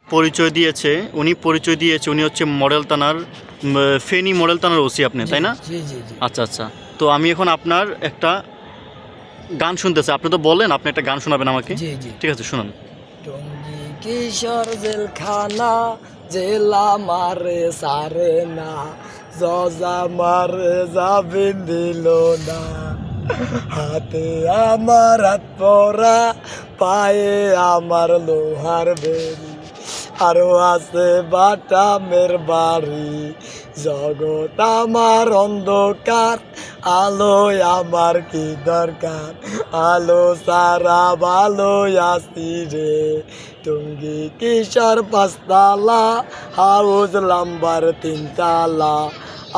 পরিচয় দিয়েছে উনি হচ্ছে মডেল থানার ফেনী মডেল থানার ওসি আপনি, তাই না? জি জি জি। আচ্ছা আচ্ছা। তো আমি এখন আপনার একটা গান শুনতেছি, আপনি তো বললেন আপনি একটা গান শোনাবেন আমাকে। জি জি। ঠিক আছে, শুনুন। টঙ্গী কিশোর জেলখানা, জেলা মারে সারে না, জজা মারে যাবেন দিল না। হাতে আমার হাত পরা, পায়ে আমার লোহার বেরি, আরো আছে বাটামের বাড়ি। জগৎ আমার অন্ধকার, আলোয় আমার কি দরকার, আলো সারা ভালো আছি রে। টঙ্গী কিশোর পাঁচতলা, হাউস নাম্বার 3 তালা,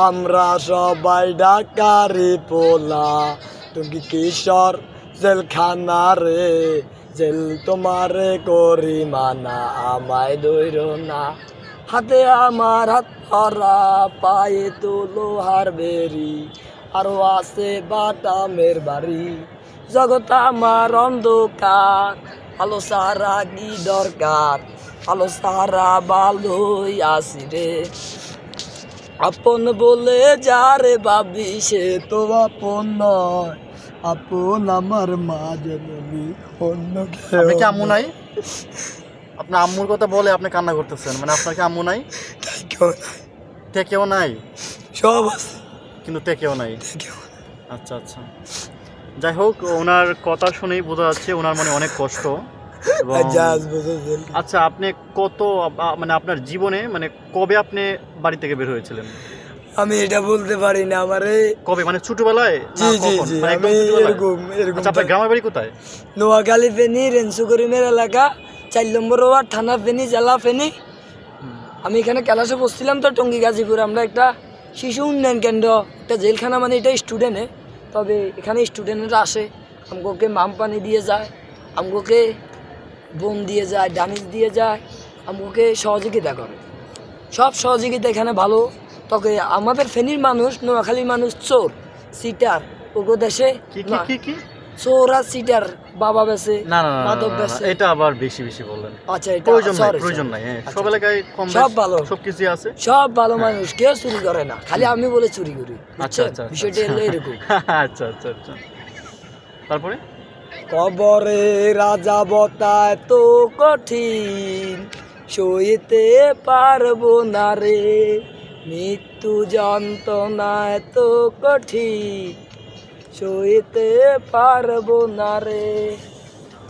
আমরা সবাই ঢাকারি পোলা। টঙ্গী কিশোর জেলখানা রে, জেল তোমারে করি মানা, আমায় দৈর না। হাতে আমার হাত ধরা, পায়ে তো লোহার বেরি, আরো আছে বাটামের বাড়ি। জগৎ আমার অন্ধকার, আলো সারা কি দরকার, আলো সারা ভালোই আছি রে। আপন বলে যারে ভাবি, সে তো আপন নয়, আপন আমার মা জননী, অন্য আপনি কেউ কি আম্মু নাই? নয়। আপনার আম্মুর কথা বলে আপনি কান্না করতেছেন, মানে আপনার কি আম্মু নাই? তাই কেউ নাই, তেকেও নাই, সব আছে, কিন্তু তেকেও নাই। তাই কেউ নাই। আচ্ছা আচ্ছা। যাই হোক, ওনার কথা শুনেই বোঝা যাচ্ছে ওনার মনে অনেক কষ্ট। এবং জাহাজ বুঝেছেন। আচ্ছা, আপনি কত মানে আপনার জীবনে মানে কবে আপনি বাড়ি থেকে বের হয়েছিলেন? আমি এটা বলতে পারি না আমারে। কবে, মানে ছোটবেলায় না জি জি কখন? জি, মানে একদম আমি ছোটবেলায়? এরকম এরকম আচ্ছা, আপনার গ্রামের বাড়ি কোথায়? নোয়াখালী ফেনী, রেঞ্চুকরিমের এলাকা, 4 নম্বর ওয়ার্ড, থানা ফেনী, জেলা ফেনী। আমি এখানে ক্লাসে বসছিলাম তো, টঙ্গী গাজীপুর। আমরা একটা শিশু উন্নয়ন কেন্দ্র, একটা জেলখানা, মানে এটা স্টুডেন্টে, তবে এখানে স্টুডেন্টরা আসে, আমগোকে মাম পানি দিয়ে যায়, আমগোকে বোম দিয়ে যায়, ডানিস দিয়ে যায়, আমগোকে সহযোগিতা করে। সব সহযোগিতা এখানে ভালো। তবে আমাদের ফেনীর মানুষ, নোয়াখালীর মানুষ চোর সিটার, ওগো দেশে কি কি কি কি? চোর আর সিটার, বাবা বেছে, না না না, মাদক না, না, বেছে। এটা আবার বেশি বেশি বললেন। আচ্ছা, এটা প্রয়োজন নাই, sorry, প্রয়োজন sorry। নাই। হ্যাঁ, আচ্ছা, সব এলাকায় কম সব বেশ ভালো, সবকিছুই আছে। সব ভালো মানুষ, কেউ চুরি করে না, খালি আমি বলে চুরি করি। আচ্ছা বুঝছেন? আচ্ছা আচ্ছা, বিষয়টা হলো এরকম। আচ্ছা আচ্ছা আচ্ছা। তারপরে কবরে রাজা বতায় তো কঠিন, সইতে পারবো না রে। মৃত্যু যন্ত্রণা এত কঠিন, সইতে পারবো না রে।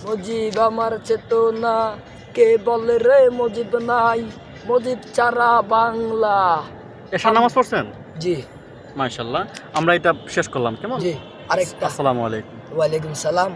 মুজিব আমার চেতনা, কে বলে রে মুজিব নাই, মুজিব ছাড়া বাংলা। এশার নামাজ পড়ছেন? জি মাশাআল্লাহ। আমরা এটা শেষ করলাম, কেমন? জি। আরেকটা, আসসালামু আলাইকুম। ওয়ালাইকুম সালাম।